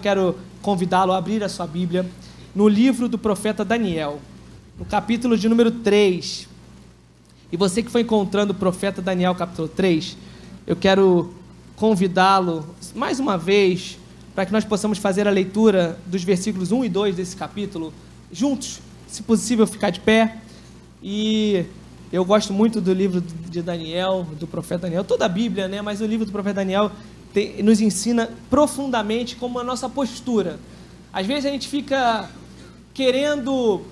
Quero convidá-lo a abrir a sua Bíblia no livro do profeta Daniel, no capítulo de número 3. E você que foi encontrando o profeta Daniel, capítulo 3, eu quero convidá-lo mais uma vez para que nós possamos fazer a leitura dos versículos 1 e 2 desse capítulo juntos, se possível ficar de pé. E eu gosto muito do livro de Daniel, do profeta Daniel, toda a Bíblia, né? Mas o livro do profeta Daniel nos ensina profundamente como a nossa postura. Às vezes a gente fica querendo,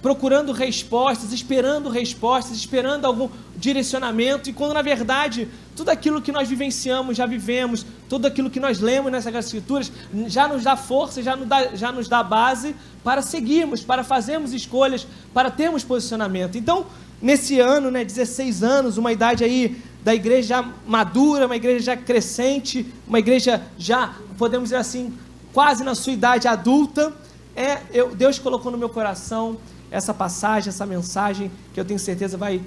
procurando respostas, esperando algum direcionamento, e quando na verdade tudo aquilo que nós vivenciamos, já vivemos, tudo aquilo que nós lemos nessas escrituras já nos dá força, já nos dá base para seguirmos, para fazermos escolhas, para termos posicionamento. Então, nesse ano, 16 anos, uma idade aí da igreja já madura, uma igreja já crescente, uma igreja já, podemos dizer assim, quase na sua idade adulta, Deus colocou no meu coração essa passagem, essa mensagem, que eu tenho certeza vai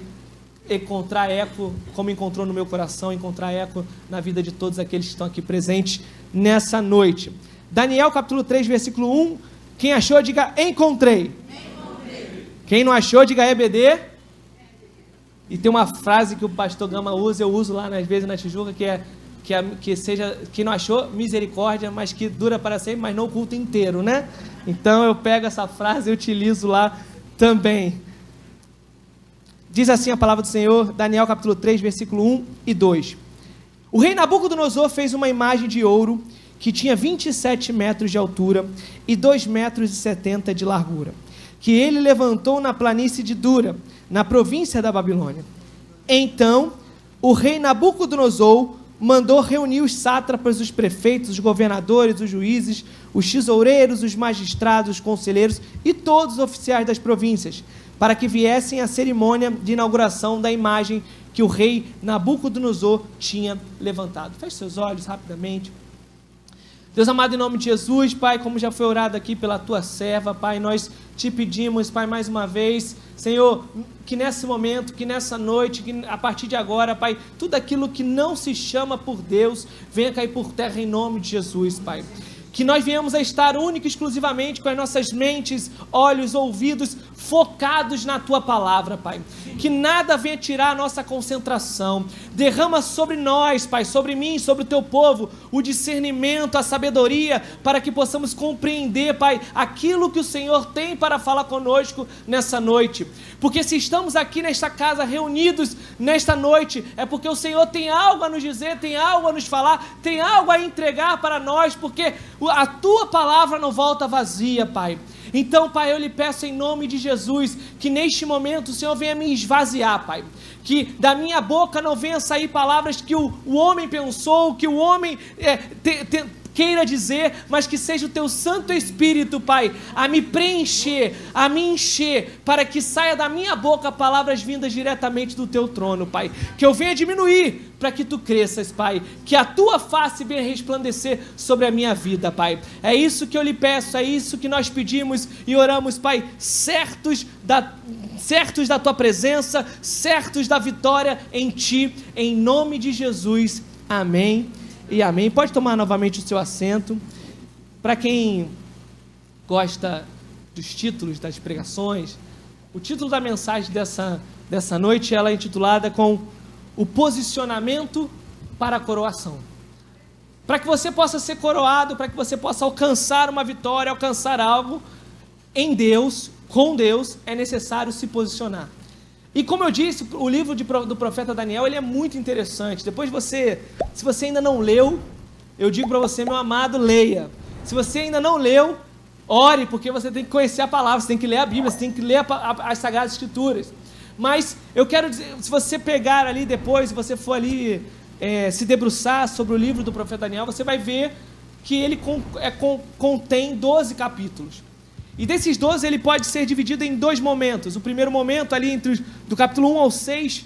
encontrar eco, como encontrou no meu coração, encontrar eco na vida de todos aqueles que estão aqui presentes nessa noite. Daniel capítulo 3, versículo 1, quem achou, diga encontrei. Quem não achou, diga EBD. E tem uma frase que o pastor Gama usa, eu uso lá às vezes na Tijuca, que seja, que não achou, misericórdia, mas que dura para sempre, mas não o culto inteiro, né? Então eu pego essa frase e utilizo lá também. Diz assim a palavra do Senhor, Daniel capítulo 3, versículo 1 e 2. O rei Nabucodonosor fez uma imagem de ouro que tinha 27 metros de altura e 2,70 metros de largura, que ele levantou na planície de Dura, na província da Babilônia. Então, o rei Nabucodonosor mandou reunir os sátrapas, os prefeitos, os governadores, os juízes, os tesoureiros, os magistrados, os conselheiros e todos os oficiais das províncias, para que viessem à cerimônia de inauguração da imagem que o rei Nabucodonosor tinha levantado. Feche seus olhos rapidamente. Deus amado, em nome de Jesus, Pai, como já foi orado aqui pela Tua serva, Pai, nós te pedimos, Pai, mais uma vez, Senhor, que nesse momento, que nessa noite, que a partir de agora, Pai, tudo aquilo que não se chama por Deus, venha cair por terra em nome de Jesus, Pai. Que nós venhamos a estar única e exclusivamente com as nossas mentes, olhos, ouvidos focados na Tua palavra, Pai. Que nada venha tirar a nossa concentração. Derrama sobre nós, Pai, sobre mim, sobre o Teu povo, o discernimento, a sabedoria, para que possamos compreender, Pai, aquilo que o Senhor tem para falar conosco nessa noite. Porque se estamos aqui nesta casa reunidos nesta noite, é porque o Senhor tem algo a nos dizer, tem algo a nos falar, tem algo a entregar para nós, porque a Tua palavra não volta vazia, Pai. Então, Pai, eu lhe peço em nome de Jesus, que neste momento o Senhor venha me esvaziar, Pai. Que da minha boca não venha sair palavras que o homem pensou, que o homem queira dizer, mas que seja o Teu Santo Espírito, Pai, a me preencher, a me encher, para que saia da minha boca palavras vindas diretamente do Teu trono, Pai. Que eu venha diminuir, para que Tu cresças, Pai. Que a Tua face venha resplandecer sobre a minha vida, Pai. É isso que eu lhe peço, é isso que nós pedimos e oramos, Pai, certos da Tua presença, certos da vitória em Ti, em nome de Jesus. Amém e amém. Pode tomar novamente o seu assento. Para quem gosta dos títulos das pregações, o título da mensagem dessa noite, ela é intitulada com o posicionamento para a coroação. Para que você possa ser coroado, para que você possa alcançar uma vitória, alcançar algo em Deus, com Deus, é necessário se posicionar. E como eu disse, o livro do profeta Daniel, ele é muito interessante. Depois se você ainda não leu, eu digo para você, meu amado, leia. Se você ainda não leu, ore, porque você tem que conhecer a palavra, você tem que ler a Bíblia, você tem que ler as Sagradas Escrituras. Mas eu quero dizer, se você pegar ali depois, se você for ali se debruçar sobre o livro do profeta Daniel, você vai ver que ele contém 12 capítulos. E desses 12 ele pode ser dividido em dois momentos. O primeiro momento ali do capítulo 1 ao 6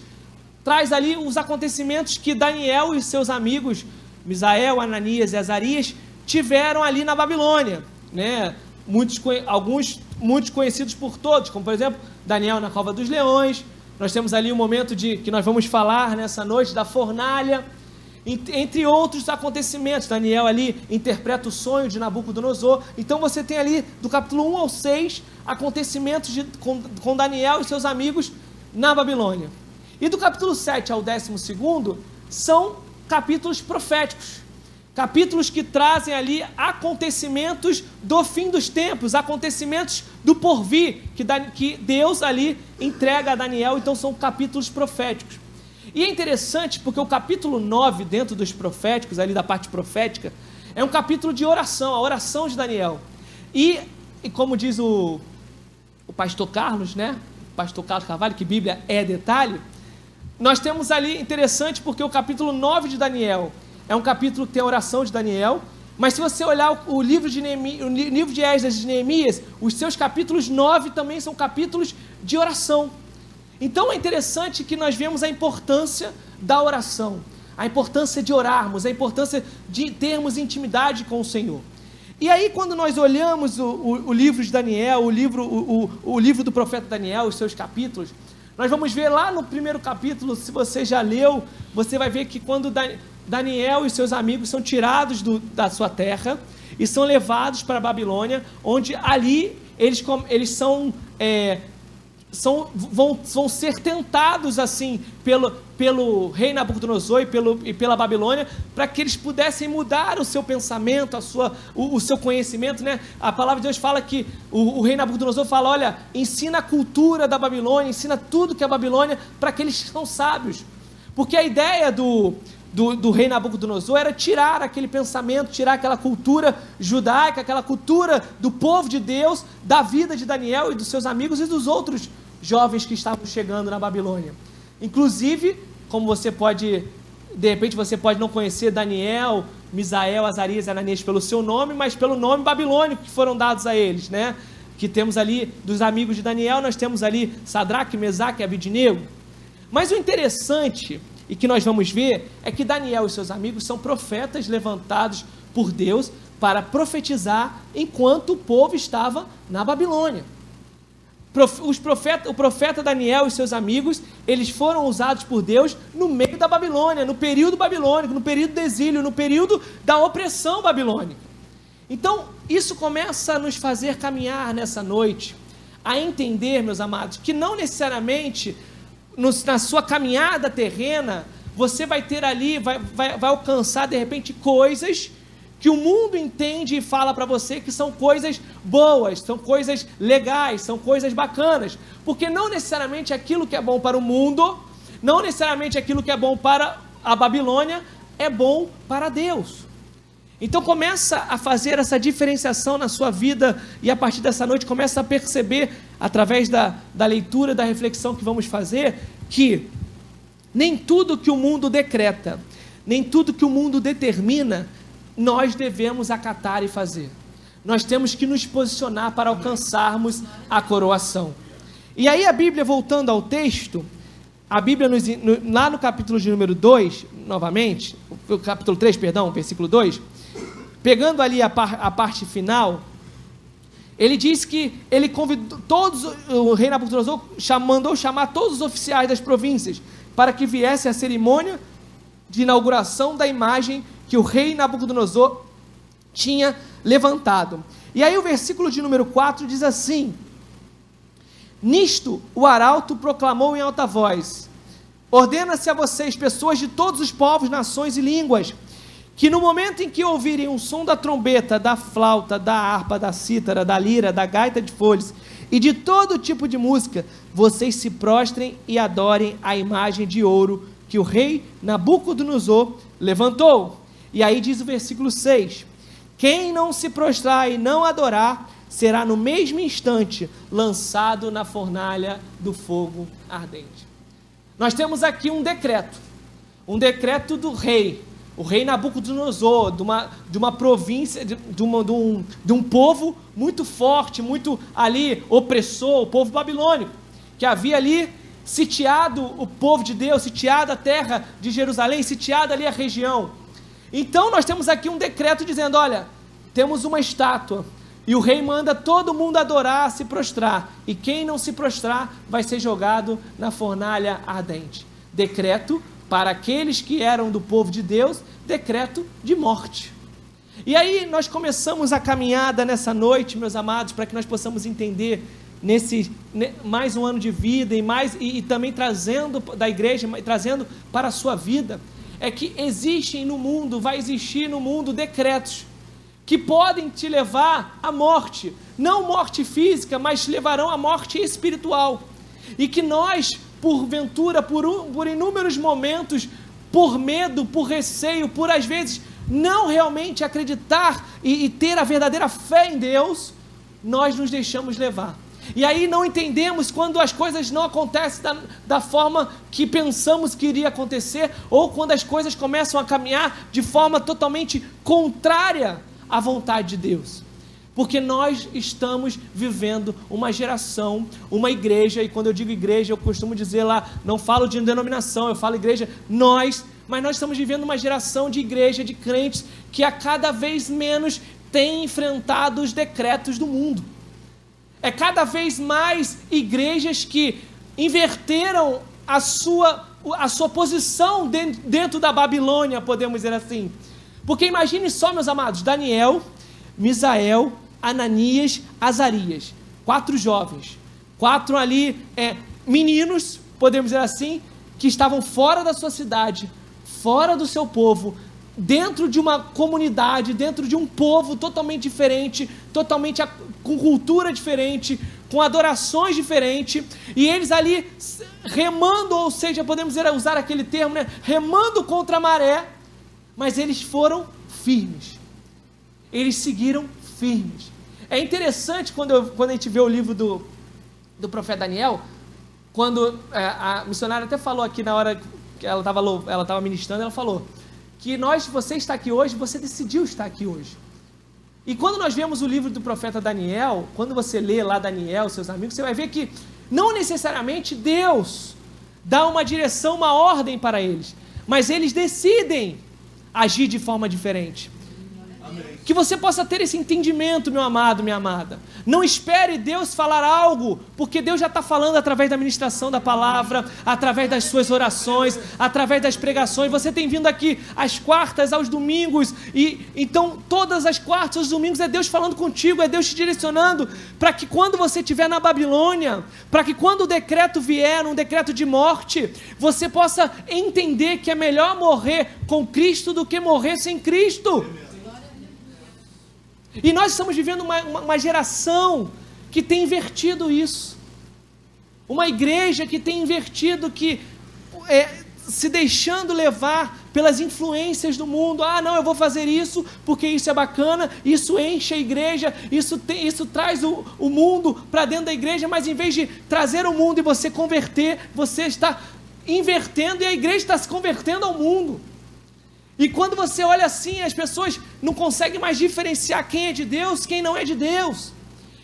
traz ali os acontecimentos que Daniel e seus amigos Misael, Ananias e Azarias tiveram ali na Babilônia, né? Alguns muito conhecidos por todos, como por exemplo Daniel na cova dos leões. Nós temos ali um momento que nós vamos falar nessa noite da fornalha. entre outros acontecimentos. Daniel ali interpreta o sonho de Nabucodonosor. Então você tem ali, do capítulo 1 ao 6, acontecimentos com Daniel e seus amigos na Babilônia. E do capítulo 7 ao 12º, são capítulos proféticos. Capítulos que trazem ali acontecimentos do fim dos tempos, acontecimentos do porvir, que Deus ali entrega a Daniel. Então são capítulos proféticos. E é interessante porque o capítulo 9, dentro dos proféticos, ali da parte profética, é um capítulo de oração, a oração de Daniel. E como diz o pastor Carlos, né? O pastor Carlos Carvalho, que Bíblia é detalhe, nós temos ali, interessante, porque o capítulo 9 de Daniel é um capítulo que tem a oração de Daniel, mas se você olhar o livro de Esdras e de Neemias, os seus capítulos 9 também são capítulos de oração. Então é interessante que nós vemos a importância da oração, a importância de orarmos, a importância de termos intimidade com o Senhor. E aí, quando nós olhamos o livro de Daniel, o livro do profeta Daniel, os seus capítulos, nós vamos ver lá no primeiro capítulo, se você já leu, você vai ver que quando Daniel e seus amigos são tirados da sua terra e são levados para a Babilônia, onde ali eles vão ser tentados assim pelo rei Nabucodonosor e pela Babilônia, para que eles pudessem mudar o seu pensamento, o seu conhecimento, né? A palavra de Deus fala que o rei Nabucodonosor fala: olha, ensina a cultura da Babilônia, ensina tudo que é a Babilônia, para que eles são sábios. Porque a ideia do rei Nabucodonosor era tirar aquele pensamento, tirar aquela cultura judaica, aquela cultura do povo de Deus, da vida de Daniel e dos seus amigos e dos outros jovens que estavam chegando na Babilônia. Inclusive, como você pode, de repente você pode não conhecer Daniel, Misael, Azarias e Ananias pelo seu nome, mas pelo nome babilônico que foram dados a eles, né? Que temos ali, dos amigos de Daniel, nós temos ali Sadraque, Mesaque e Abidnego. Mas o interessante, e que nós vamos ver, é que Daniel e seus amigos são profetas levantados por Deus para profetizar enquanto o povo estava na Babilônia. O profeta Daniel e seus amigos, eles foram usados por Deus no meio da Babilônia, no período babilônico, no período do exílio, no período da opressão babilônica. Então, isso começa a nos fazer caminhar nessa noite, a entender, meus amados, que não necessariamente na sua caminhada terrena, você vai ter ali, vai alcançar de repente coisas que o mundo entende e fala para você que são coisas boas, são coisas legais, são coisas bacanas, porque não necessariamente aquilo que é bom para o mundo, não necessariamente aquilo que é bom para a Babilônia é bom para Deus. Então começa a fazer essa diferenciação na sua vida, e a partir dessa noite começa a perceber, através da leitura, da reflexão que vamos fazer, que nem tudo que o mundo decreta, nem tudo que o mundo determina, nós devemos acatar e fazer. Nós temos que nos posicionar para alcançarmos a coroação. E aí a Bíblia, voltando ao texto, a Bíblia lá no capítulo de número 2, novamente, o capítulo 3, perdão, versículo 2, pegando ali a parte final, ele diz que ele convidou o rei Nabucodonosor mandou chamar todos os oficiais das províncias para que viessem à cerimônia de inauguração da imagem que o rei Nabucodonosor tinha levantado. E aí o versículo de número 4 diz assim: nisto o arauto proclamou em alta voz: ordena-se a vocês, pessoas de todos os povos, nações e línguas, que no momento em que ouvirem o som da trombeta, da flauta, da harpa, da cítara, da lira, da gaita de folhas e de todo tipo de música, vocês se prostrem e adorem a imagem de ouro que o rei Nabucodonosor levantou. E aí diz o versículo 6: quem não se prostrar e não adorar, será no mesmo instante lançado na fornalha do fogo ardente. Nós temos aqui um decreto do rei, o rei Nabucodonosor, de uma província, de um povo muito forte, muito ali opressor, o povo babilônico, que havia ali sitiado o povo de Deus, sitiado a terra de Jerusalém, sitiado ali a região. Então nós temos aqui um decreto dizendo: olha, temos uma estátua, e o rei manda todo mundo adorar, se prostrar, e quem não se prostrar vai ser jogado na fornalha ardente. Decreto para aqueles que eram do povo de Deus, decreto de morte. E aí nós começamos a caminhada nessa noite, meus amados, para que nós possamos entender mais um ano de vida e também trazendo da igreja, trazendo para a sua vida, é que vai existir no mundo decretos que podem te levar à morte, não morte física, mas te levarão à morte espiritual, e que nós, porventura, por inúmeros momentos, por medo, por receio, por às vezes não realmente acreditar e ter a verdadeira fé em Deus, nós nos deixamos levar. E aí não entendemos quando as coisas não acontecem da forma que pensamos que iria acontecer, ou quando as coisas começam a caminhar de forma totalmente contrária à vontade de Deus. Porque nós estamos vivendo uma geração, uma igreja, e quando eu digo igreja, eu costumo dizer lá, não falo de denominação, eu falo igreja, mas nós estamos vivendo uma geração de igreja, de crentes, que a cada vez menos tem enfrentado os decretos do mundo. É cada vez mais igrejas que inverteram a sua posição dentro da Babilônia, podemos dizer assim. Porque imagine só, meus amados, Daniel, Misael, Ananias, Azarias, 4 jovens, 4 ali meninos, podemos dizer assim, que estavam fora da sua cidade, fora do seu povo, dentro de uma comunidade, dentro de um povo totalmente diferente, totalmente com cultura diferente, com adorações diferentes, e eles ali remando, ou seja, podemos usar aquele termo, né? Remando contra a maré, mas eles foram firmes, eles seguiram firmes. É interessante quando a gente vê o livro do profeta Daniel, quando a missionária até falou aqui na hora que ela estava ministrando, ela falou que você está aqui hoje, você decidiu estar aqui hoje. E quando nós vemos o livro do profeta Daniel, quando você lê lá Daniel, seus amigos, você vai ver que não necessariamente Deus dá uma direção, uma ordem para eles, mas eles decidem agir de forma diferente. Que você possa ter esse entendimento, meu amado, minha amada. Não espere Deus falar algo, porque Deus já está falando através da ministração da palavra, através das suas orações, através das pregações. Você tem vindo aqui às quartas, aos domingos, e então todas as quartas, os domingos é Deus falando contigo, é Deus te direcionando, para que quando você estiver na Babilônia, para que quando o decreto vier, um decreto de morte, você possa entender que é melhor morrer com Cristo do que morrer sem Cristo. E nós estamos vivendo uma geração que tem invertido isso. Uma igreja que tem invertido, que se deixando levar pelas influências do mundo. Não, eu vou fazer isso porque isso é bacana, isso enche a igreja, isso traz o mundo para dentro da igreja, mas em vez de trazer o mundo e você converter, você está invertendo e a igreja está se convertendo ao mundo. E quando você olha assim, as pessoas não conseguem mais diferenciar quem é de Deus, quem não é de Deus.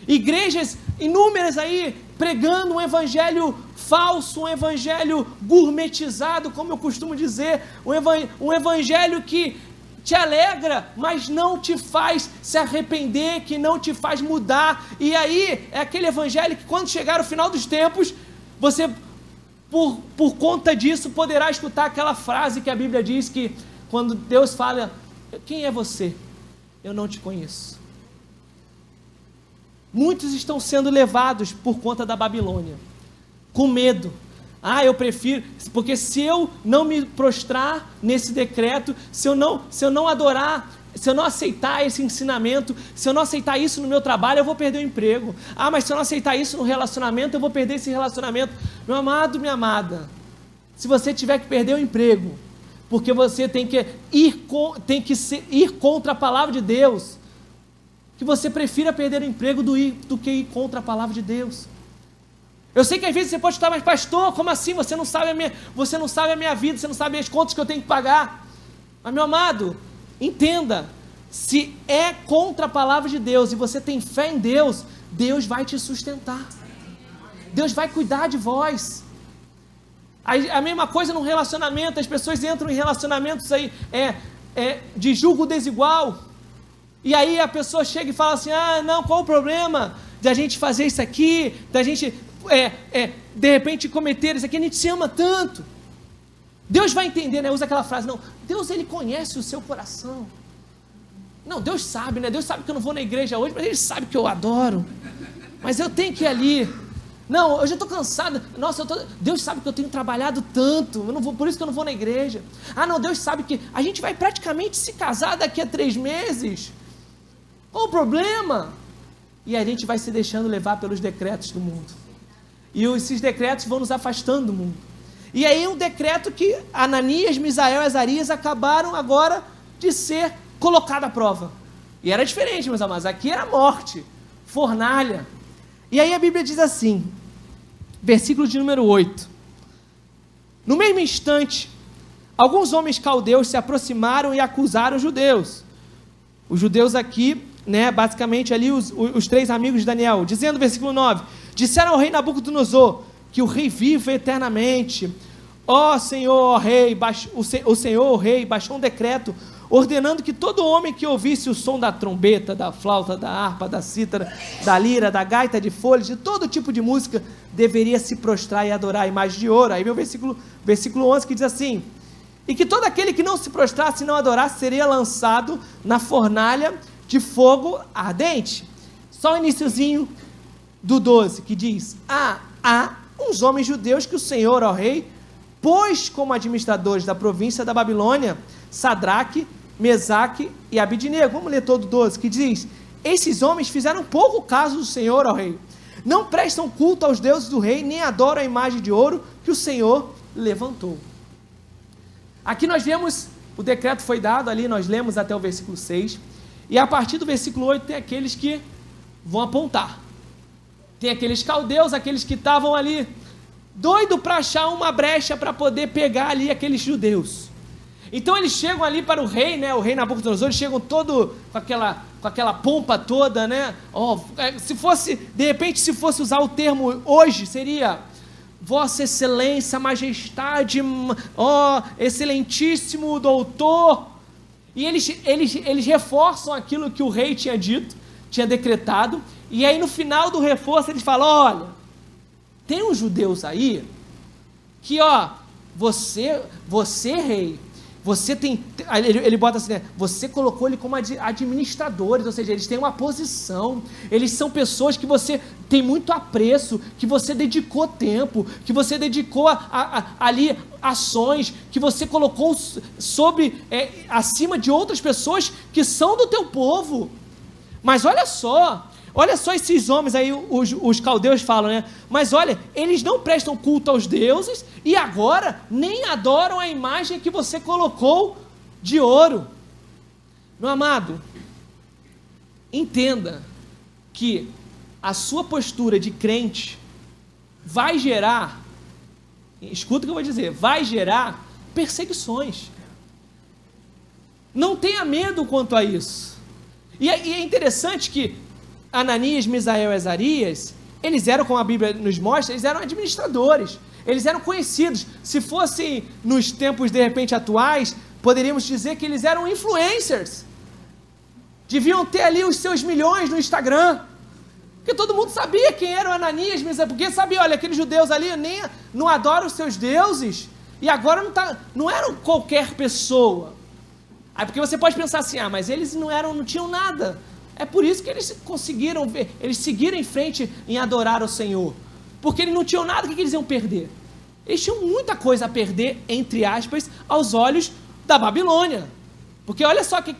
Igrejas inúmeras aí, pregando um evangelho falso, um evangelho gourmetizado, como eu costumo dizer, um evangelho que te alegra, mas não te faz se arrepender, que não te faz mudar. E aí, é aquele evangelho que quando chegar o final dos tempos, você, por conta disso, poderá escutar aquela frase que a Bíblia diz que, quando Deus fala, quem é você? Eu não te conheço. Muitos estão sendo levados por conta da Babilônia, com medo. Eu prefiro, porque se eu não me prostrar nesse decreto, se eu não adorar, se eu não aceitar esse ensinamento, se eu não aceitar isso no meu trabalho, eu vou perder o emprego. Mas se eu não aceitar isso no relacionamento, eu vou perder esse relacionamento. Meu amado, minha amada, se você tiver que perder o emprego, porque você tem que ir contra a palavra de Deus, que você prefira perder o emprego do que ir contra a palavra de Deus. Eu sei que às vezes você pode estar, mas pastor, como assim? Você não sabe a minha vida, você não sabe as contas que eu tenho que pagar. Mas meu amado, entenda, se é contra a palavra de Deus e você tem fé em Deus, Deus vai te sustentar, Deus vai cuidar de vós. A mesma coisa no relacionamento, as pessoas entram em relacionamentos aí, de julgo desigual, e aí a pessoa chega e fala assim, não, qual o problema de a gente fazer isso aqui, da gente, de repente cometer isso aqui, a gente se ama tanto. Deus vai entender, né? Usa aquela frase, não, Deus, ele conhece o seu coração. Não, Deus sabe, né? Deus sabe que eu não vou na igreja hoje, mas Ele sabe que eu adoro. Mas eu tenho que ir ali. Não, eu já estou cansado. Nossa, Deus sabe que eu tenho trabalhado tanto, eu não vou, por isso que eu não vou na igreja. Ah, não, Deus sabe que a gente vai praticamente se casar daqui a 3 meses. Qual o problema? E a gente vai se deixando levar pelos decretos do mundo. E esses decretos vão nos afastando do mundo. E aí um decreto que Ananias, Misael e Azarias acabaram agora de ser colocado à prova. E era diferente, meus amados. Aqui era morte, fornalha. E aí a Bíblia diz assim, versículo de número 8. No mesmo instante, alguns homens caldeus se aproximaram e acusaram os judeus. Os judeus aqui, né, basicamente ali os 3 amigos de Daniel, dizendo, versículo 9, disseram ao rei Nabucodonosor, que o rei vive eternamente. Ó Senhor, ó rei, o Senhor, o rei, baixou um decreto, ordenando que todo homem que ouvisse o som da trombeta, da flauta, da harpa, da cítara, da lira, da gaita de folhas, de todo tipo de música, deveria se prostrar e adorar a imagem de ouro. Aí vem o versículo 11 que diz assim, e que todo aquele que não se prostrasse e não adorasse, seria lançado na fornalha de fogo ardente. Só o iniciozinho do 12, que diz, há uns homens judeus que o Senhor, ó rei, pôs como administradores da província da Babilônia, Sadraque, Mesaque e Abidnego. Vamos ler todo o 12, que diz, esses homens fizeram pouco caso do Senhor, ó rei, não prestam culto aos deuses do rei, nem adoram a imagem de ouro que o Senhor levantou. Aqui nós vemos, o decreto foi dado ali, nós lemos até o versículo 6, e a partir do versículo 8 tem aqueles que vão apontar. Tem aqueles caldeus, aqueles que estavam ali, doido para achar uma brecha para poder pegar ali aqueles judeus. Então eles chegam ali para o rei, né? O rei Nabucodonosor, eles chegam todo com aquela pompa toda, né? Se fosse, de repente, se fosse usar o termo hoje, seria Vossa Excelência, Majestade, Excelentíssimo Doutor. E eles reforçam aquilo que o rei tinha dito, tinha decretado, e aí no final do reforço eles falam, olha, tem uns judeus aí, que você rei, você tem, ele bota assim, né, você colocou ele como administradores, ou seja, eles têm uma posição, eles são pessoas que você tem muito apreço, que você dedicou tempo, que você dedicou ali ações, que você colocou acima de outras pessoas que são do teu povo. Mas olha só esses homens aí, os caldeus falam, né? Mas olha, eles não prestam culto aos deuses e agora nem adoram a imagem que você colocou de ouro. Meu amado, entenda que a sua postura de crente vai gerar, escuta o que eu vou dizer, vai gerar perseguições. Não tenha medo quanto a isso. E é interessante que Ananias, Misael e Azarias, eles eram, como a Bíblia nos mostra, eles eram administradores, eles eram conhecidos. Se fossem nos tempos de repente atuais, poderíamos dizer que eles eram influencers, deviam ter ali os seus milhões no Instagram, porque todo mundo sabia quem era o Ananias, Misael, porque sabia, olha, aqueles judeus ali não adoram os seus deuses, e agora não eram qualquer pessoa. Aí porque você pode pensar assim, mas eles não tinham nada. É por isso que eles conseguiram ver, eles seguiram em frente em adorar o Senhor, porque eles não tinham nada que eles iam perder. Eles tinham muita coisa a perder, entre aspas, aos olhos da Babilônia, porque olha só que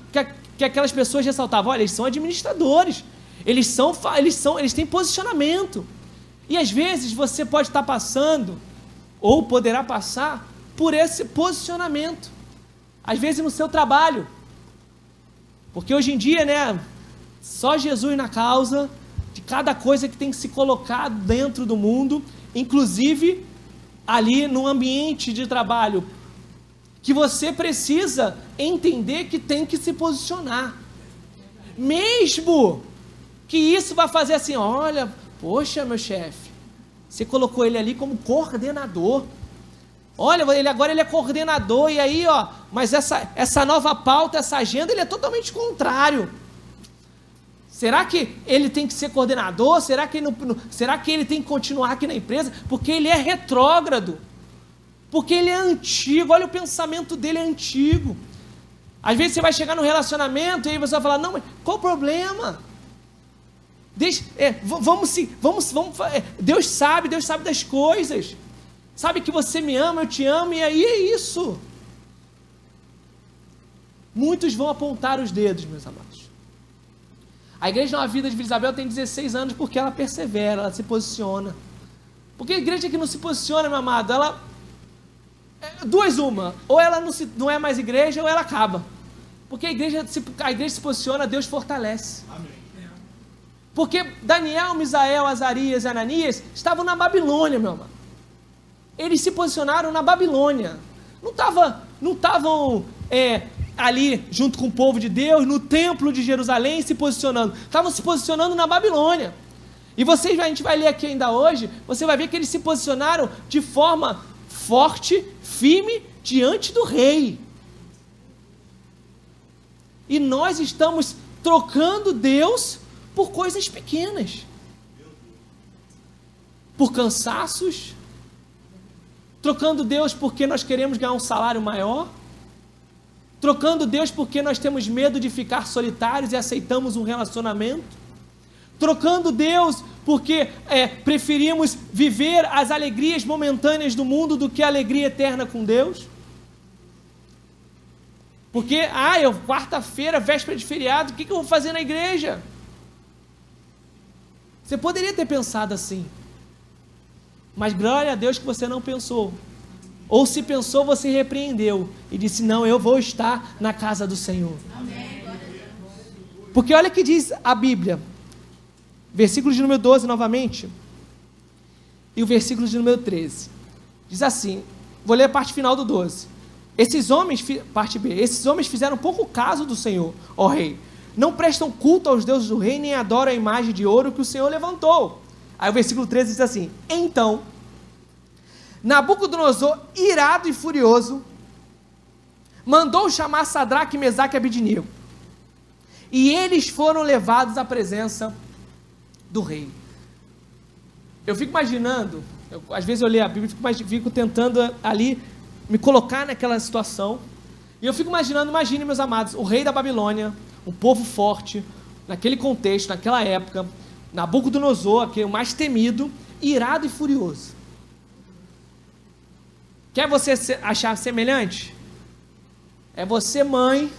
aquelas pessoas ressaltavam, olha, eles são administradores, eles têm posicionamento, e às vezes você pode estar passando, ou poderá passar, por esse posicionamento, às vezes no seu trabalho, porque hoje em dia, né, só Jesus na causa de cada coisa que tem que se colocar dentro do mundo, inclusive ali no ambiente de trabalho, que você precisa entender que tem que se posicionar, mesmo que isso vai fazer assim, olha, poxa, meu chefe, você colocou ele ali como coordenador, olha, agora ele é coordenador, e aí, mas essa nova pauta, essa agenda, ele é totalmente contrário. Será que ele tem que ser coordenador? Será que ele tem que continuar aqui na empresa? Porque ele é retrógrado. Porque ele é antigo, olha o pensamento dele é antigo. Às vezes você vai chegar no relacionamento e aí você vai falar, não, mas qual o problema? Deus sabe das coisas. Sabe que você me ama, eu te amo, e aí é isso. Muitos vão apontar os dedos, meus amados. A Igreja Nova Vida de Vila Isabel tem 16 anos porque ela persevera, ela se posiciona. Porque a igreja que não se posiciona, meu amado, ela... duas uma, ou ela não é mais igreja, ou ela acaba. Porque a igreja se posiciona, Deus fortalece. Amém. Porque Daniel, Misael, Azarias e Ananias estavam na Babilônia, meu amado. Eles se posicionaram na Babilônia. Não estavam ali junto com o povo de Deus, no templo de Jerusalém, se posicionando. Estavam se posicionando na Babilônia. E a gente vai ler aqui ainda hoje, você vai ver que eles se posicionaram de forma forte, firme, diante do rei. E nós estamos trocando Deus por coisas pequenas. Por cansaços. Trocando Deus porque nós queremos ganhar um salário maior. Trocando Deus porque nós temos medo de ficar solitários e aceitamos um relacionamento. Trocando Deus porque preferimos viver as alegrias momentâneas do mundo do que a alegria eterna com Deus. Porque, quarta-feira, véspera de feriado, o que eu vou fazer na igreja? Você poderia ter pensado assim, mas glória a Deus que você não pensou. Ou se pensou, você repreendeu e disse, não, eu vou estar na casa do Senhor. Amém. Porque olha o que diz a Bíblia, versículo de número 12 novamente, e o versículo de número 13, diz assim, vou ler a parte final do 12, parte B, esses homens fizeram pouco caso do Senhor, ó rei, não prestam culto aos deuses do rei, nem adoram a imagem de ouro que o Senhor levantou. Aí o versículo 13 diz assim, então, Nabucodonosor, irado e furioso, mandou chamar Sadraque, Mesaque e Abednego, e eles foram levados à presença do rei. Eu fico imaginando, às vezes eu leio a Bíblia e fico tentando ali me colocar naquela situação, e eu fico imaginando, imagine meus amados, o rei da Babilônia, um povo forte, naquele contexto, naquela época, Nabucodonosor, que é o mais temido, irado e furioso. Quer você achar semelhante? É você, mãe,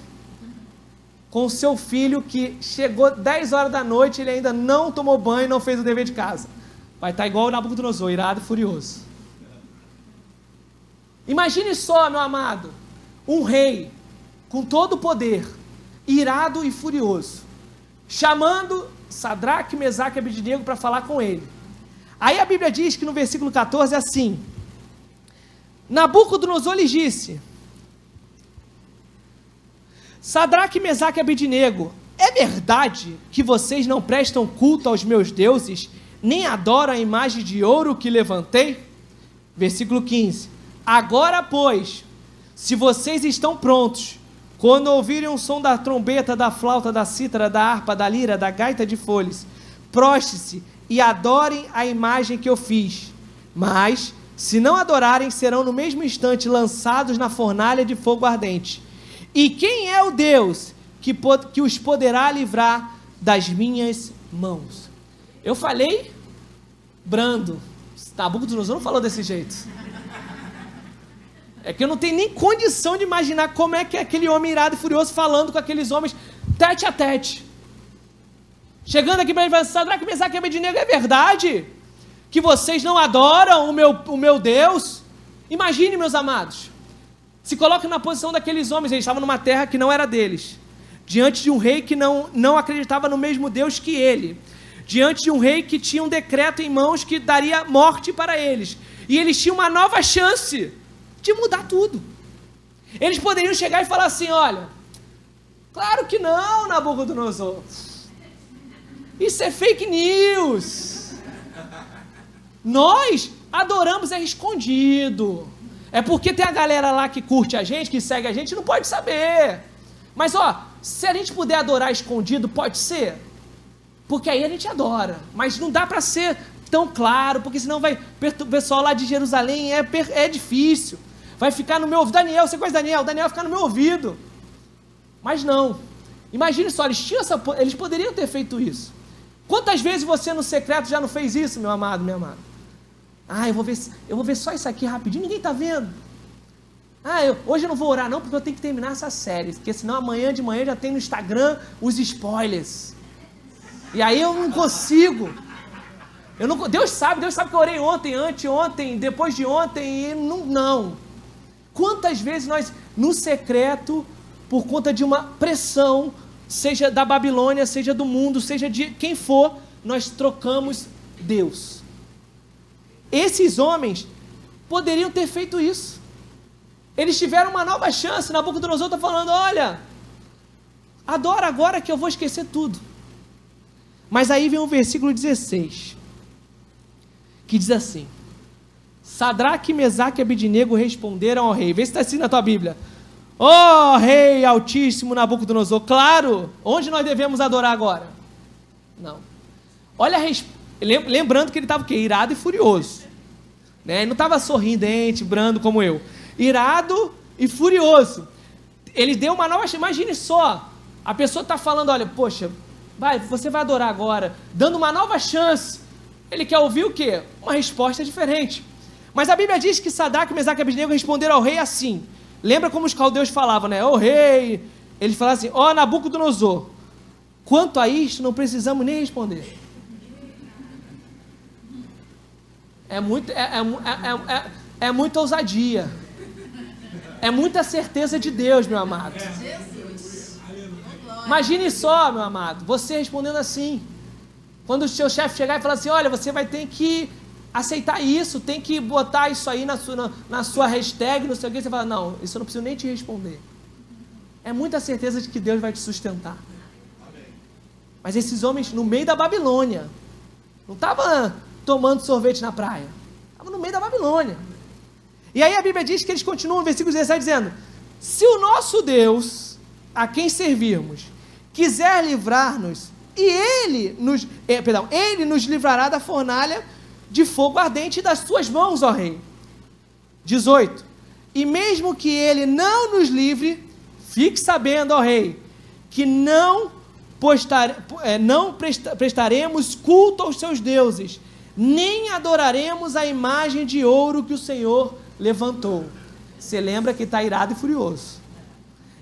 com o seu filho que chegou 10 horas da noite, ele ainda não tomou banho e não fez o dever de casa. Vai estar igual o Nabucodonosor, irado e furioso. Imagine só, meu amado, um rei com todo o poder, irado e furioso, chamando Sadraque, Mesaque e Abednego para falar com ele. Aí a Bíblia diz que no versículo 14 é assim, Nabucodonosor lhes disse, Sadraque, Mesaque e Abednego, é verdade que vocês não prestam culto aos meus deuses, nem adoram a imagem de ouro que levantei? Versículo 15, agora pois, se vocês estão prontos, quando ouvirem o som da trombeta, da flauta, da cítara, da harpa, da lira, da gaita de folhas, prostre-se e adorem a imagem que eu fiz, mas, se não adorarem, serão no mesmo instante lançados na fornalha de fogo ardente. E quem é o Deus que os poderá livrar das minhas mãos? Eu falei brando, Nabucodonosor não falou desse jeito. É que eu não tenho nem condição de imaginar como é que é aquele homem irado e furioso falando com aqueles homens tete a tete. Chegando aqui para ele e falando, Sadraque, Mesaque e Abednego, é verdade que vocês não adoram o meu Deus? Imagine, meus amados, se coloque na posição daqueles homens, eles estavam numa terra que não era deles, diante de um rei que não acreditava no mesmo Deus que ele, diante de um rei que tinha um decreto em mãos que daria morte para eles, e eles tinham uma nova chance de mudar tudo. Eles poderiam chegar e falar assim, olha, claro que não, Nabucodonosor, isso é fake news, nós adoramos escondido, é porque tem a galera lá que curte a gente, que segue a gente, não pode saber, mas se a gente puder adorar escondido, pode ser, porque aí a gente adora, mas não dá para ser tão claro, porque senão o pessoal lá de Jerusalém é difícil. Vai ficar no meu ouvido. Daniel, você conhece Daniel? Daniel vai ficar no meu ouvido. Mas não. Imagine só, eles poderiam ter feito isso. Quantas vezes você no secreto já não fez isso, meu amado, minha amada? Eu vou ver só isso aqui rapidinho, ninguém está vendo. Hoje eu não vou orar não, porque eu tenho que terminar essa série, porque senão amanhã de manhã já tem no Instagram os spoilers. E aí eu não consigo. Deus sabe que eu orei ontem, anteontem, depois de ontem, e não. Quantas vezes nós, no secreto, por conta de uma pressão, seja da Babilônia, seja do mundo, seja de quem for, nós trocamos Deus. Esses homens poderiam ter feito isso. Eles tiveram uma nova chance. Nabucodonosor está falando, olha, adora agora que eu vou esquecer tudo. Mas aí vem o versículo 16, que diz assim: Sadraque, Mesaque e Abednego responderam ao rei. Vê se está assim na tua Bíblia. Ó rei altíssimo Nabucodonosor. Claro, onde nós devemos adorar agora? Não. Olha lembrando que ele estava o quê? Irado e furioso, né? Ele não estava sorridente, brando como eu. Irado e furioso. Ele deu uma nova chance. Imagine só, a pessoa está falando, olha, poxa, você vai adorar agora, dando uma nova chance. Ele quer ouvir o quê? Uma resposta diferente. Mas a Bíblia diz que Sadraque, Mesaque e Abednego responderam ao rei assim. Lembra como os caldeus falavam, né? Ô rei, eles falavam assim, ó Nabucodonosor, quanto a isto não precisamos nem responder. É muita ousadia. É muita certeza de Deus, meu amado. Imagine só, meu amado, você respondendo assim. Quando o seu chefe chegar e falar assim, olha, você vai ter que aceitar isso, tem que botar isso aí na sua hashtag, não sei o que, você fala, não, isso eu não preciso nem te responder. É muita certeza de que Deus vai te sustentar. Mas esses homens, no meio da Babilônia, não estavam tomando sorvete na praia, estavam no meio da Babilônia. E aí a Bíblia diz que eles continuam no versículo 17 dizendo, se o nosso Deus, a quem servirmos, quiser livrar-nos, e Ele nos livrará da fornalha de fogo ardente das suas mãos, ó rei. 18. E mesmo que Ele não nos livre, fique sabendo, ó rei, que não prestaremos culto aos seus deuses, nem adoraremos a imagem de ouro que o Senhor levantou. Você lembra que está irado e furioso.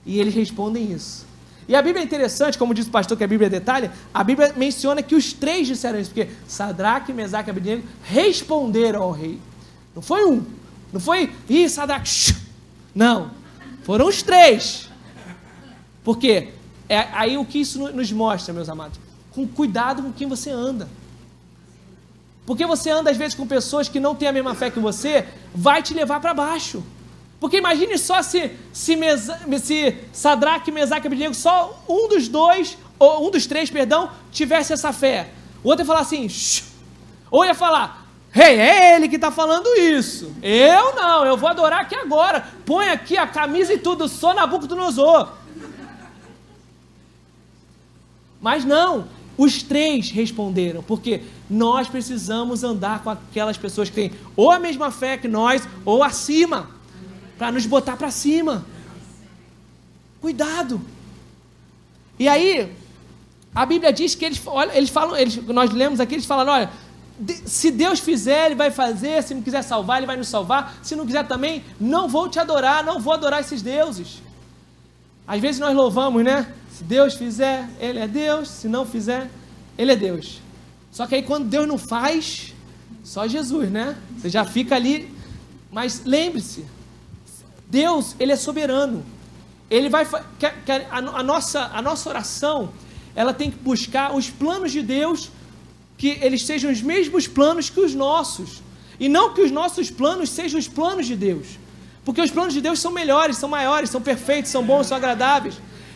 E eles respondem isso. E a Bíblia é interessante, como diz o pastor que a Bíblia detalha, a Bíblia menciona que os três disseram isso, porque Sadraque, Mesaque e Abednego responderam ao rei. Não foi um, não foi, Sadraque, não, foram os três. Por quê? Aí o que isso nos mostra, meus amados? Com cuidado com quem você anda. Porque você anda às vezes com pessoas que não têm a mesma fé que você, vai te levar para baixo. Porque imagine só se Sadraque, Mesaque e Abednego, só um dos três, tivesse essa fé. O outro ia falar assim, shh, ou ia falar, rei, é ele que está falando isso. Eu não, eu vou adorar aqui agora. Põe aqui a camisa e tudo, sou Nabucodonosor. Mas não, os três responderam, porque nós precisamos andar com aquelas pessoas que têm ou a mesma fé que nós, ou acima, para nos botar para cima. Cuidado. E aí, a Bíblia diz que nós lemos aqui, eles falam, olha, se Deus fizer, Ele vai fazer, se não quiser salvar, Ele vai nos salvar, se não quiser também, não vou te adorar, não vou adorar esses deuses. Às vezes nós louvamos, né? Se Deus fizer, Ele é Deus, se não fizer, Ele é Deus. Só que aí quando Deus não faz, só Jesus, né? Você já fica ali, mas lembre-se, Deus, Ele é soberano. Ele vai, a nossa oração, ela tem que buscar os planos de Deus, que eles sejam os mesmos planos que os nossos, e não que os nossos planos sejam os planos de Deus, porque os planos de Deus são melhores, são maiores, são perfeitos, são bons, são agradáveis.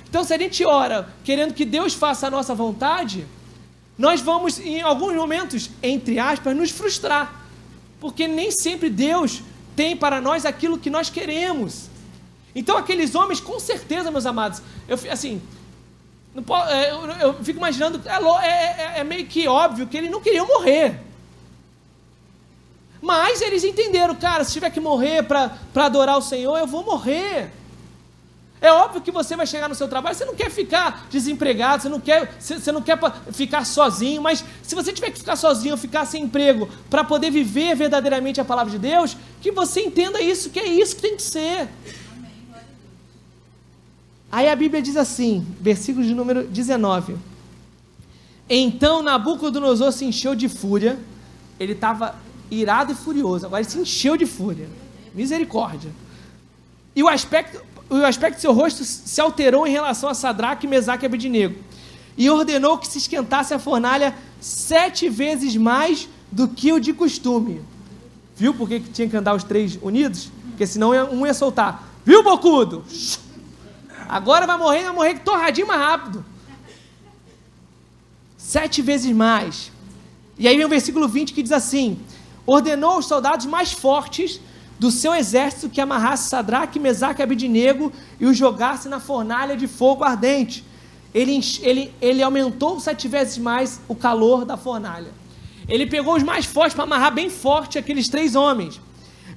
Então se a gente ora querendo que Deus faça a nossa vontade, nós vamos em alguns momentos, entre aspas, nos frustrar, porque nem sempre Deus tem para nós aquilo que nós queremos. Então aqueles homens, com certeza, meus amados, eu fico imaginando, é meio que óbvio que eles não queriam morrer. Mas eles entenderam, cara, se tiver que morrer para adorar o Senhor, eu vou morrer. É óbvio que você vai chegar no seu trabalho, você não quer ficar desempregado, você não quer ficar sozinho, mas se você tiver que ficar sozinho ou ficar sem emprego para poder viver verdadeiramente a palavra de Deus, que você entenda isso, que é isso que tem que ser. Aí a Bíblia diz assim, versículo de número 19: então Nabucodonosor se encheu de fúria, ele estava irado e furioso, agora ele se encheu de fúria, misericórdia, e o aspecto de seu rosto se alterou em relação a Sadraque, Mesaque e Abednego, e ordenou que se esquentasse a fornalha 7 vezes mais do que o de costume. Viu por que tinha que andar os 3 unidos? Porque senão um ia soltar. Viu, bocudo? Agora vai morrer torradinho mais rápido. 7 vezes mais. E aí vem o versículo 20 que diz assim: ordenou aos soldados mais fortes do seu exército que amarrasse Sadraque, Mesaque e Abednego e os jogasse na fornalha de fogo ardente. Ele aumentou 7 vezes mais o calor da fornalha. Ele pegou os mais fortes para amarrar bem forte aqueles 3 homens.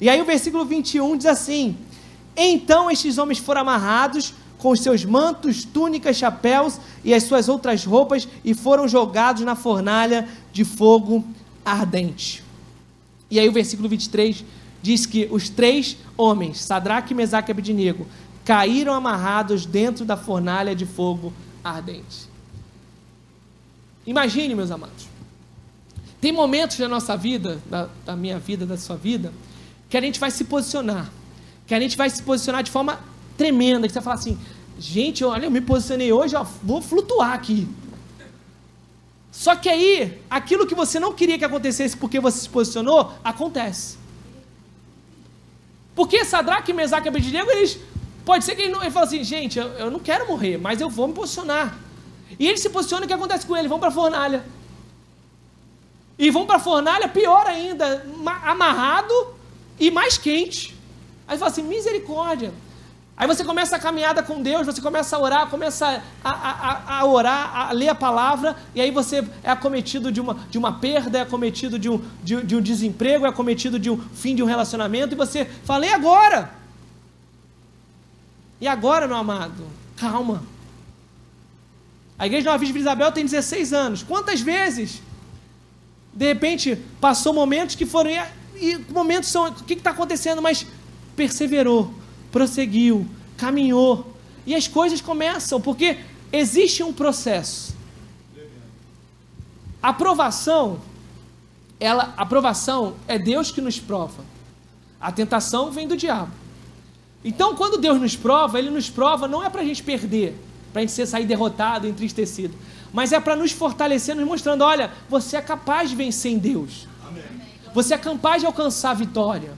E aí o versículo 21 diz assim: então estes homens foram amarrados com os seus mantos, túnicas, chapéus e as suas outras roupas e foram jogados na fornalha de fogo ardente. E aí o versículo 23 diz que os 3 homens, Sadraque, Mesaque e Abednego, caíram amarrados dentro da fornalha de fogo ardente. Imagine, meus amados, tem momentos na nossa vida, da minha vida, da sua vida, que a gente vai se posicionar, de forma tremenda, que você vai falar assim: gente, olha, eu me posicionei hoje, ó, vou flutuar aqui. Só que aí, aquilo que você não queria que acontecesse porque você se posicionou, acontece. Porque Sadraque, Mesaque e Abednego, pode ser que ele fale assim: gente, eu não quero morrer, mas eu vou me posicionar. E ele se posiciona, o que acontece com ele? Vão para a fornalha. E vão para a fornalha, pior ainda, amarrado e mais quente. Aí você fala assim: misericórdia. Aí você começa a caminhada com Deus, você começa a orar, começa a orar, a ler a palavra, e aí você é acometido de uma perda, é acometido de um desemprego, é acometido de um fim de um relacionamento, e você fala: e agora? E agora, meu amado? Calma. A Igreja Nova Vida de Isabel tem 16 anos. Quantas vezes, de repente, passou momentos que foram... E momentos são... O que está acontecendo? Mas perseverou, prosseguiu, caminhou, e as coisas começam, porque existe um processo. A aprovação é Deus que nos prova. A tentação vem do diabo. Então, quando Deus nos prova, Ele nos prova não é para a gente perder, para a gente sair derrotado, entristecido, mas é para nos fortalecer, nos mostrando: olha, você é capaz de vencer em Deus. Amém. Você é capaz de alcançar a vitória.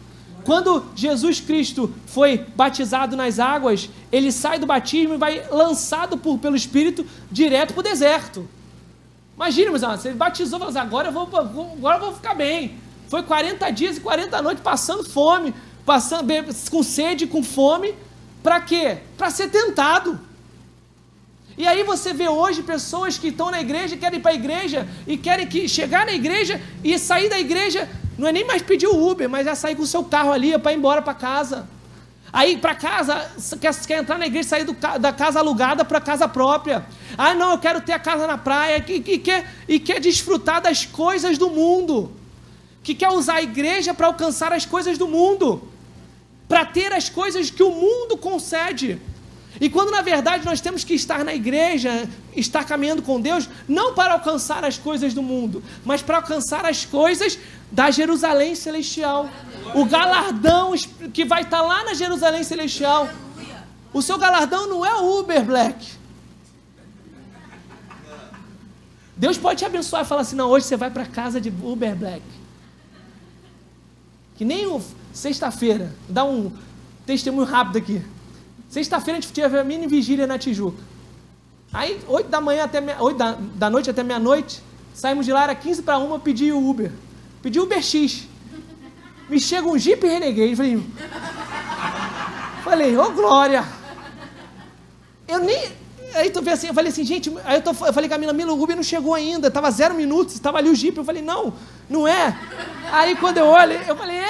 Quando Jesus Cristo foi batizado nas águas, ele sai do batismo e vai lançado pelo Espírito direto para o deserto. Imagina, meus amados, ele batizou e falou assim: agora eu vou ficar bem. Foi 40 dias e 40 noites passando fome, com sede, com fome. Para quê? Para ser tentado. E aí você vê hoje pessoas que estão na igreja, querem ir para a igreja e querem chegar na igreja e sair da igreja. Não é nem mais pedir o Uber, mas é sair com o seu carro ali para ir embora para casa. Aí para casa, quer entrar na igreja, sair da casa alugada para a casa própria. Ah, não, eu quero ter a casa na praia, e quer desfrutar das coisas do mundo. Que quer usar a igreja para alcançar as coisas do mundo. Para ter as coisas que o mundo concede. E quando na verdade nós temos que estar na igreja, estar caminhando com Deus, não para alcançar as coisas do mundo, mas para alcançar as coisas da Jerusalém Celestial. O galardão que vai estar lá na Jerusalém Celestial. O seu galardão não é o Uber Black. Deus pode te abençoar e falar assim: não, hoje você vai para casa de Uber Black. Que nem sexta-feira, dá um testemunho rápido aqui. Sexta-feira a gente teve a mini vigília na Tijuca. Aí, 8 da noite até meia-noite, saímos de lá, era 15 para 1, pedi o Uber. Pedi o Uber X. Me chega um Jeep Renegade. Falei, ô glória. Aí tu vê assim, eu falei assim, gente, aí eu falei com a Mila, o Uber não chegou ainda, estava 0 minutos, estava ali o Jeep. Eu falei, não é. Aí quando eu olho, eu falei,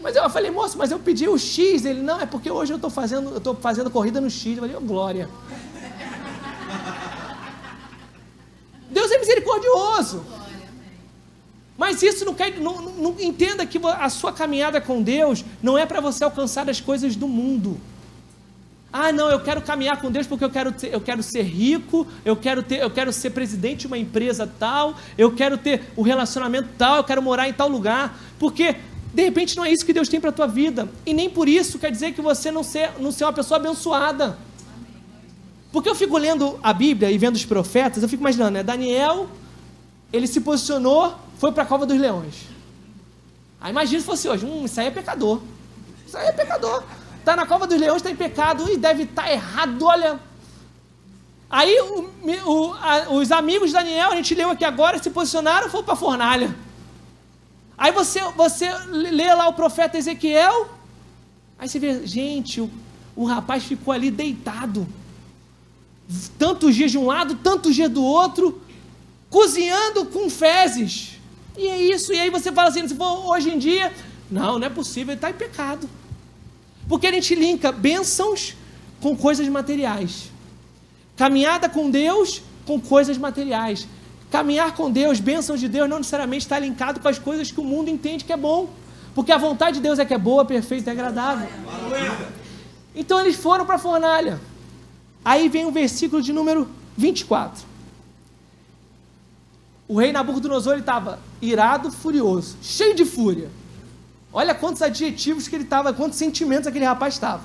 mas eu falei, moço, mas eu pedi o X. Ele, não, é porque hoje eu estou fazendo corrida no X. Eu falei, glória. Deus é misericordioso. Mas isso não entenda que a sua caminhada com Deus não é para você alcançar as coisas do mundo. Ah, não, eu quero caminhar com Deus porque eu quero ser rico, eu quero ser presidente de uma empresa tal, eu quero ter um relacionamento tal, eu quero morar em tal lugar, porque de repente não é isso que Deus tem para a tua vida, e nem por isso quer dizer que você não ser uma pessoa abençoada. Porque eu fico lendo a Bíblia e vendo os profetas, eu fico imaginando, né? Daniel, ele se posicionou, foi para a cova dos leões. Aí imagina se fosse hoje, isso aí é pecador, está na cova dos leões, está em pecado, e deve estar errado, olha. Aí os amigos de Daniel, a gente leu aqui agora, se posicionaram e foram para a fornalha. Aí você lê lá o profeta Ezequiel, aí você vê, gente, o rapaz ficou ali deitado, tantos dias de um lado, tantos dias do outro, cozinhando com fezes, e é isso. E aí você fala assim, se for hoje em dia, não é possível, ele está em pecado. Porque a gente linka bênçãos com coisas materiais. Caminhada com Deus com coisas materiais. Caminhar com Deus, bênçãos de Deus, não necessariamente está linkado com as coisas que o mundo entende que é bom. Porque a vontade de Deus é que é boa, perfeita e agradável. Então eles foram para a fornalha. Aí vem o versículo de número 24. O rei Nabucodonosor estava irado, furioso, cheio de fúria. Olha quantos adjetivos que ele estava, quantos sentimentos aquele rapaz estava.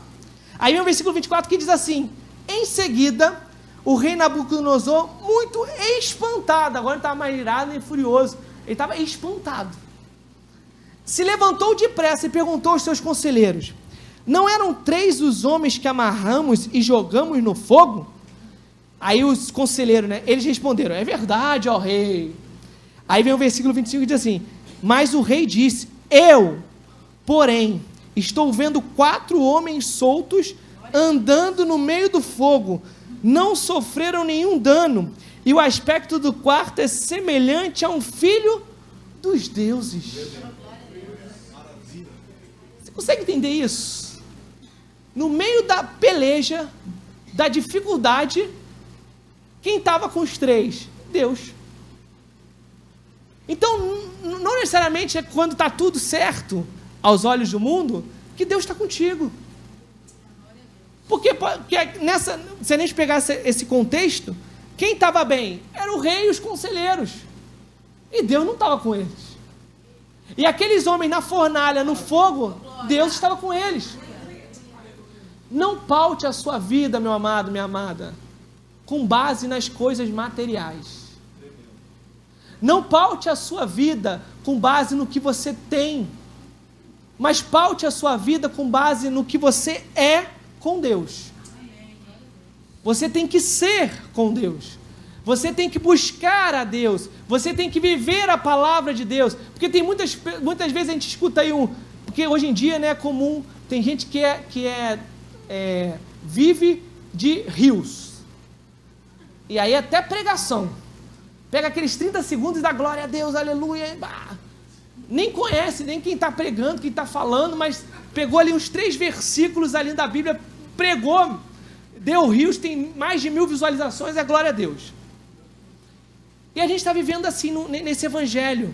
Aí vem o versículo 24 que diz assim: em seguida, o rei Nabucodonosor, muito espantado, agora não estava mais irado nem furioso, ele estava espantado, se levantou depressa e perguntou aos seus conselheiros: não eram 3 os homens que amarramos e jogamos no fogo? Aí os conselheiros, né, eles responderam: é verdade, ó rei. Aí vem o versículo 25 que diz assim: mas o rei disse: eu, porém, estou vendo 4 homens soltos andando no meio do fogo, não sofreram nenhum dano, e o aspecto do quarto é semelhante a um filho dos deuses. Você consegue entender isso? No meio da peleja, da dificuldade, quem estava com os 3? Deus. Então, não necessariamente é quando está tudo certo aos olhos do mundo que Deus está contigo. Porque se a gente pegasse esse contexto, quem estava bem? Era o rei e os conselheiros. E Deus não estava com eles. E aqueles homens na fornalha, no fogo, Deus estava com eles. Não paute a sua vida, meu amado, minha amada, com base nas coisas materiais. Não paute a sua vida com base no que você tem, mas paute a sua vida com base no que você é com Deus. Você tem que ser com Deus. Você tem que buscar a Deus. Você tem que viver a palavra de Deus. Porque tem muitas vezes a gente escuta aí porque hoje em dia, né, é comum, tem gente que vive de rios. E aí até pregação. Pega aqueles 30 segundos e dá glória a Deus, aleluia. Nem conhece, nem quem está pregando, quem está falando, mas pegou ali uns 3 versículos ali da Bíblia, pregou, deu rios, tem mais de 1000 visualizações, é glória a Deus. E a gente está vivendo assim nesse evangelho,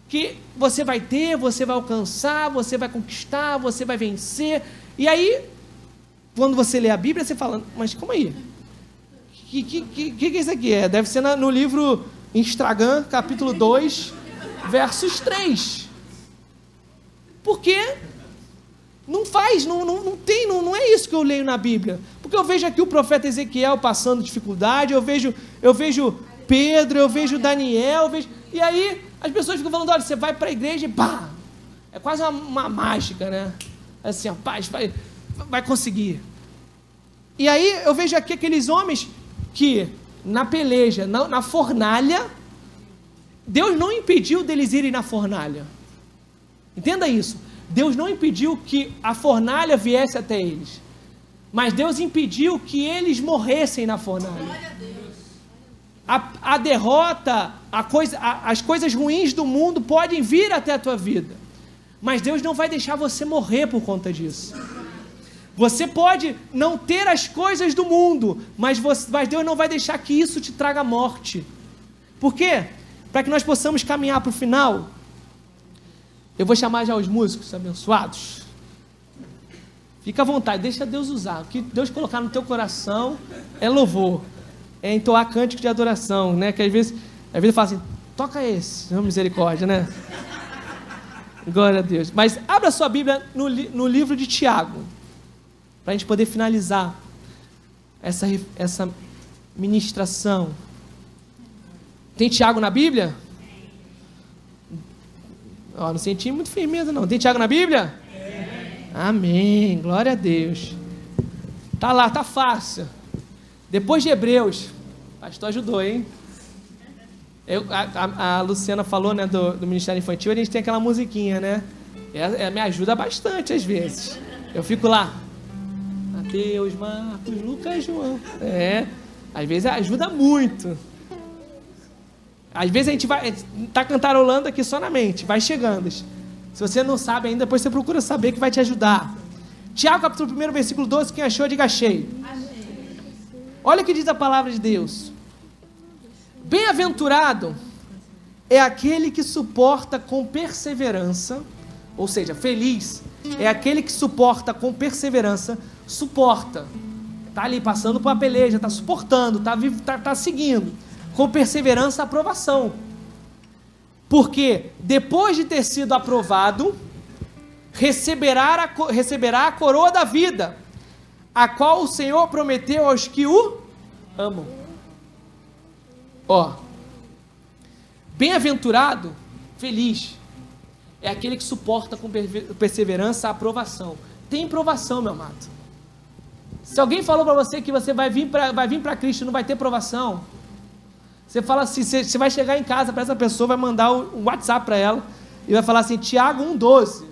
que você vai ter, você vai alcançar, você vai conquistar, você vai vencer. E aí, quando você lê a Bíblia, você fala, mas como aí? Que é isso aqui? Deve ser no livro Instagram, capítulo 2, versos 3. Porque não é isso que eu leio na Bíblia. Porque eu vejo aqui o profeta Ezequiel passando dificuldade, eu vejo Pedro, eu vejo Daniel, e aí as pessoas ficam falando, olha, você vai para a igreja e pá, é quase uma mágica, né? Assim, ó, paz, vai conseguir. E aí eu vejo aqui aqueles homens que na peleja, na fornalha, Deus não impediu deles irem na fornalha. Entenda isso. Deus não impediu que a fornalha viesse até eles, mas Deus impediu que eles morressem na fornalha. A derrota, as coisas ruins do mundo podem vir até a tua vida, mas Deus não vai deixar você morrer por conta disso. Você pode não ter as coisas do mundo, mas Deus não vai deixar que isso te traga morte. Por quê? Para que nós possamos caminhar para o final, eu vou chamar já os músicos abençoados. Fica à vontade, deixa Deus usar. O que Deus colocar no teu coração é louvor. É entoar cântico de adoração, né? Que às vezes fala assim, toca esse, misericórdia, né? Glória a Deus. Mas abra sua Bíblia no livro de Tiago, para a gente poder finalizar essa ministração. Tem Tiago na Bíblia? Não senti muito firmeza não. Tem Tiago na Bíblia? Amém, glória a Deus. Tá lá, tá fácil. Depois de Hebreus, o pastor ajudou, hein? A Luciana falou, né, do Ministério Infantil, a gente tem aquela musiquinha, né? Me ajuda bastante às vezes. Eu fico lá, Mateus, Marcos, Lucas, João. Às vezes ajuda muito. Às vezes a gente tá cantarolando aqui só na mente, vai chegando. Se você não sabe ainda, depois você procura saber que vai te ajudar. Tiago, capítulo 1, versículo 12, quem achou, diga achei. Olha o que diz a palavra de Deus. Bem-aventurado é aquele que suporta com perseverança, ou seja, feliz é aquele que suporta com perseverança, suporta. Está ali passando por uma peleja, está suportando, está seguindo. Com perseverança, aprovação. Porque depois de ter sido aprovado, receberá a coroa da vida, a qual o Senhor prometeu aos que o amam. Bem-aventurado, feliz, é aquele que suporta com perseverança a aprovação. Tem provação, meu amado. Se alguém falou para você que você vai vir para Cristo e não vai ter provação, você fala assim, você vai chegar em casa para essa pessoa, vai mandar um WhatsApp para ela e vai falar assim, Tiago 1,12,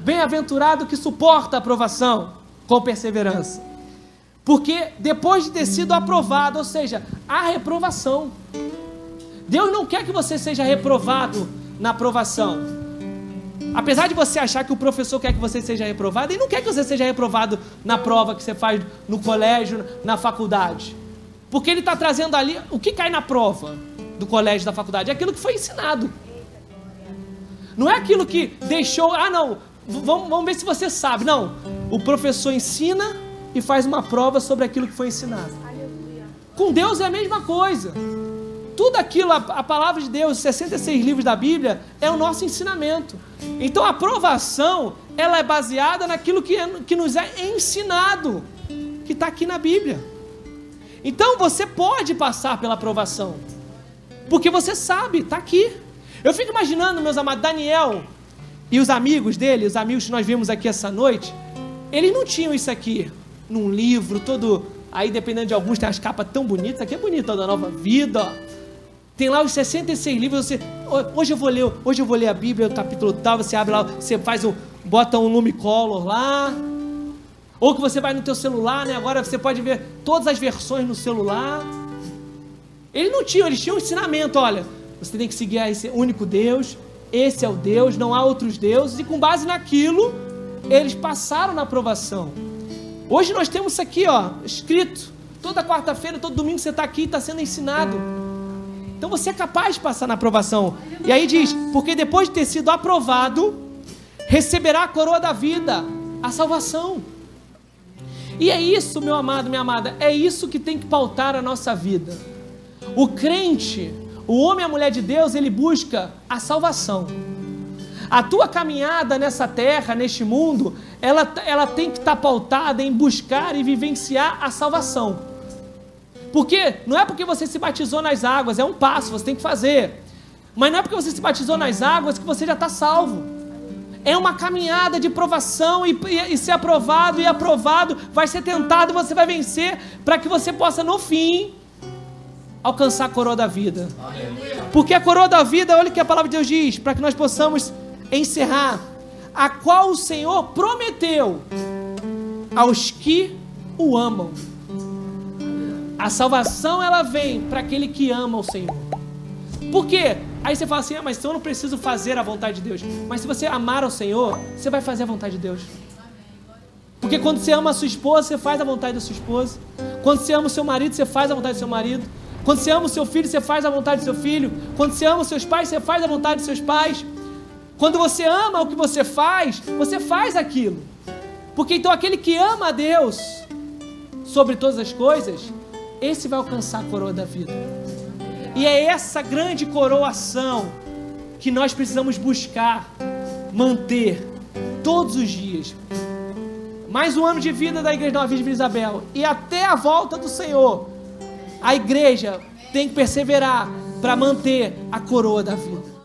bem-aventurado que suporta a aprovação com perseverança, porque depois de ter sido aprovado, ou seja, a reprovação, Deus não quer que você seja reprovado na aprovação, apesar de você achar que o professor quer que você seja reprovado, ele não quer que você seja reprovado na prova que você faz no colégio, na faculdade, porque ele está trazendo ali, o que cai na prova do colégio, da faculdade, é aquilo que foi ensinado, não é aquilo que deixou, não, vamos ver se você sabe, não, o professor ensina e faz uma prova sobre aquilo que foi ensinado. Com Deus é a mesma coisa, tudo aquilo, a palavra de Deus, os 66 livros da Bíblia, é o nosso ensinamento, então a aprovação, ela é baseada naquilo que nos é ensinado, que está aqui na Bíblia. Então você pode passar pela aprovação, porque você sabe, está aqui. Eu fico imaginando, meus amados, Daniel e os amigos dele, os amigos que nós vimos aqui essa noite, eles não tinham isso aqui num livro todo, aí dependendo de alguns tem as capas tão bonitas, aqui é bonito, ó, da Nova Vida, ó. Tem lá os 66 livros, hoje eu vou ler a Bíblia, o capítulo tal, você abre lá, você bota um Lumicolor lá, ou que você vai no teu celular, né? Agora você pode ver todas as versões no celular. Eles tinham um ensinamento, olha, você tem que seguir esse único Deus, esse é o Deus, não há outros deuses, e com base naquilo, eles passaram na aprovação. Hoje nós temos isso aqui, ó, escrito, toda quarta-feira, todo domingo você está aqui e está sendo ensinado. Então você é capaz de passar na aprovação. E aí diz, porque depois de ter sido aprovado, receberá a coroa da vida, a salvação. E é isso, meu amado, minha amada, é isso que tem que pautar a nossa vida. O crente, o homem e a mulher de Deus, ele busca a salvação. A tua caminhada nessa terra, neste mundo, ela tem que estar pautada em buscar e vivenciar a salvação. Porque não é porque você se batizou nas águas, é um passo, você tem que fazer. Mas não é porque você se batizou nas águas que você já está salvo. É uma caminhada de provação e ser aprovado e aprovado, vai ser tentado e você vai vencer, para que você possa no fim alcançar a coroa da vida. Porque a coroa da vida, olha o que a palavra de Deus diz, para que nós possamos encerrar, a qual o Senhor prometeu aos que o amam. A salvação, ela vem para aquele que ama o Senhor. Por quê? Aí você fala assim, mas então eu não preciso fazer a vontade de Deus. Mas se você amar o Senhor, você vai fazer a vontade de Deus. Porque quando você ama a sua esposa, você faz a vontade da sua esposa. Quando você ama o seu marido, você faz a vontade do seu marido. Quando você ama o seu filho, você faz a vontade do seu filho. Quando você ama os seus pais, você faz a vontade dos seus pais. Quando você ama o que você faz aquilo. Porque então aquele que ama a Deus sobre todas as coisas, esse vai alcançar a coroa da vida. E é essa grande coroação que nós precisamos buscar, manter todos os dias. Mais um ano de vida da Igreja Nova Vida de Vila Isabel. E até a volta do Senhor, a igreja tem que perseverar para manter a coroa da vida.